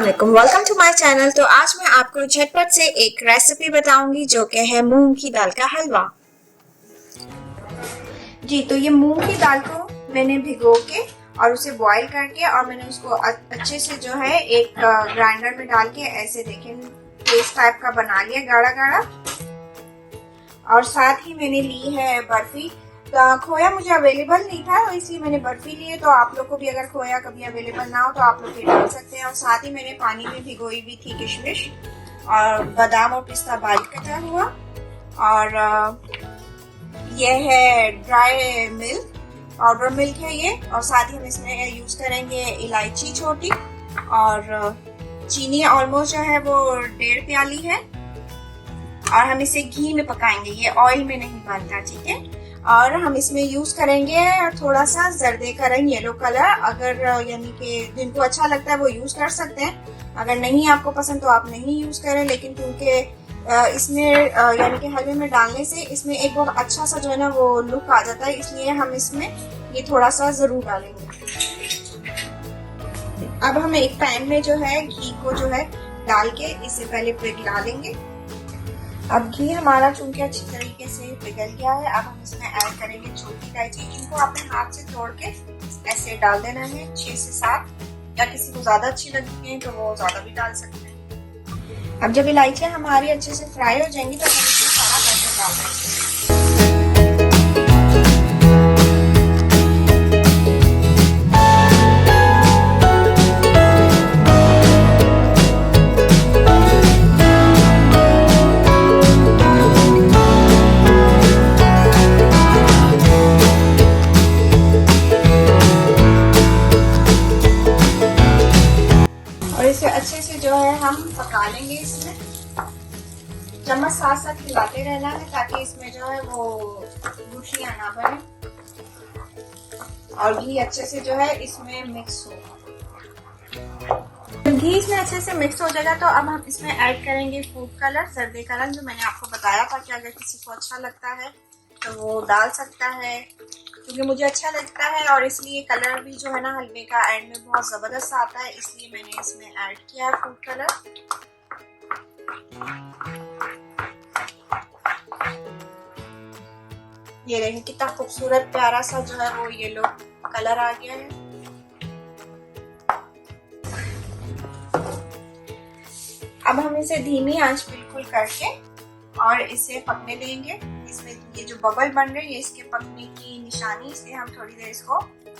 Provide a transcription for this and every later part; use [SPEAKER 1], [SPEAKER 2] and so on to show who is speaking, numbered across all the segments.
[SPEAKER 1] अस्सलामुअलैकुम, welcome to my channel. तो आज मैं आपको झटपट से एक रेसिपी बताऊंगी जो कि है मूंग की दाल का हलवा। जी, तो ये मूंग की दाल को मैंने भिगो के और उसे बॉईल करके और मैंने उसको अच्छे से जो है एक ग्राइंडर में डाल के ऐसे देखें पेस्ट टाइप का बना लिया, गाढ़ा गाढ़ा। और साथ ही मैंने ली है बर्फी। तो खोया मुझे अवेलेबल नहीं था इसलिए मैंने बर्फी ली है। तो आप लोग को भी अगर खोया कभी अवेलेबल ना हो तो आप लोग ये डाल सकते हैं। और साथ ही मैंने पानी में भिगोई भी थी किशमिश और बादाम और पिस्ता बारीक कटा हुआ। और यह है ड्राई मिल्क, पाउडर मिल्क है ये। और साथ ही हम इसमें यूज करेंगे इलायची छोटी और चीनी ऑलमोस्ट जो है वो 1.5 प्याली है। और हम इसे घी में पकाएंगे, ये ऑयल में नहीं बनता, ठीक है। और हम इसमें यूज करेंगे थोड़ा सा जर्दे का रंग, येलो कलर। अगर यानी कि जिनको अच्छा लगता है वो यूज कर सकते हैं, अगर नहीं आपको पसंद तो आप नहीं यूज करें। लेकिन क्योंकि इसमें यानी कि हलवे में डालने से इसमें एक बहुत अच्छा सा जो है ना वो लुक आ जाता है, इसलिए हम इसमें ये थोड़ा सा जरूर डालेंगे। अब हम एक पैन में जो है घी को जो है डाल के इसे पहले पिघला लेंगे। अब घी हमारा चूंकि अच्छी तरीके से पिघल गया है, अब हम इसमें ऐड करेंगे छोटी इलायची। इनको अपने हाथ से तोड़ के ऐसे डाल देना है 6 से 7, या किसी को ज्यादा अच्छी लगती है तो वो ज्यादा भी डाल सकते हैं। अब जब इलायचियां हमारी अच्छे से फ्राई हो जाएंगी तो हम इसमें सारा बैटर डाल देंगे। इसे अच्छे से जो है हम पका लेंगे। इसमें चम्मच साथ साथ हिलाते रहना है ताकि इसमें जो है वो गुठलियां ना बने और घी अच्छे से जो है इसमें मिक्स हो। जब घी इसमें अच्छे से मिक्स हो जाएगा तो अब हम इसमें ऐड करेंगे फूड कलर, जर्दे का रंग, जो मैंने आपको बताया था कि अगर किसी को अच्छा लगता है तो वो डाल सकता है, क्योंकि मुझे अच्छा लगता है और इसलिए कलर भी जो है ना हलवे का एंड में बहुत जबरदस्त आता है, इसलिए मैंने इसमें ऐड किया है फूड कलर। ये देखिए कितना खूबसूरत प्यारा सा जो है वो येलो कलर आ गया है। अब हम इसे धीमी आंच बिल्कुल करके और इसे पकने देंगे। इसमें ये जो बबल बन रहे हैं ये इसके पकने की निशानी, इसलिए हम थोड़ी देर इसको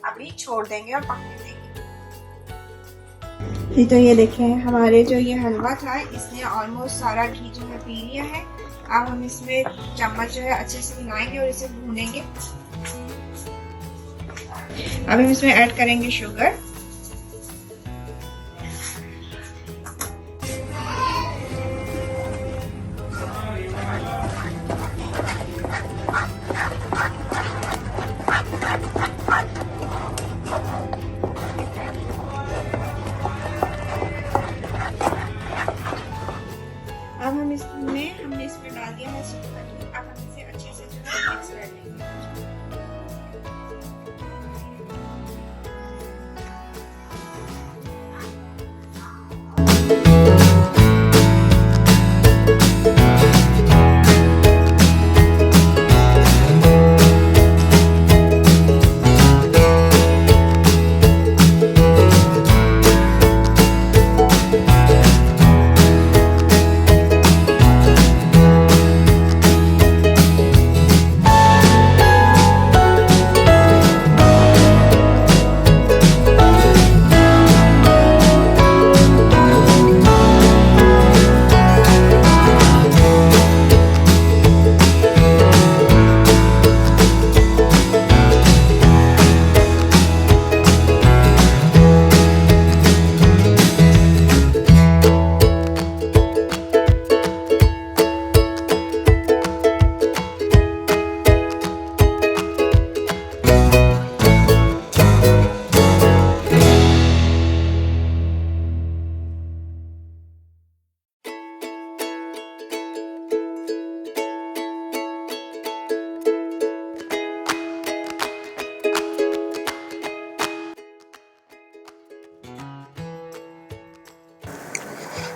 [SPEAKER 1] अभी छोड़ देंगे और पकने देंगे। तो ये देखें हमारे जो ये हलवा था इसने ऑलमोस्ट सारा घी जो है पी लिया है। अब हम इसमें चम्मच जो है अच्छे से हिलाएंगे और इसे भूनेंगे। अब हम इसमें ऐड करेंगे शुगर। अब हमने इसमें डाल दिया है सूखा। अब हम इसे अच्छे से जो है मिक्स कर लेंगे।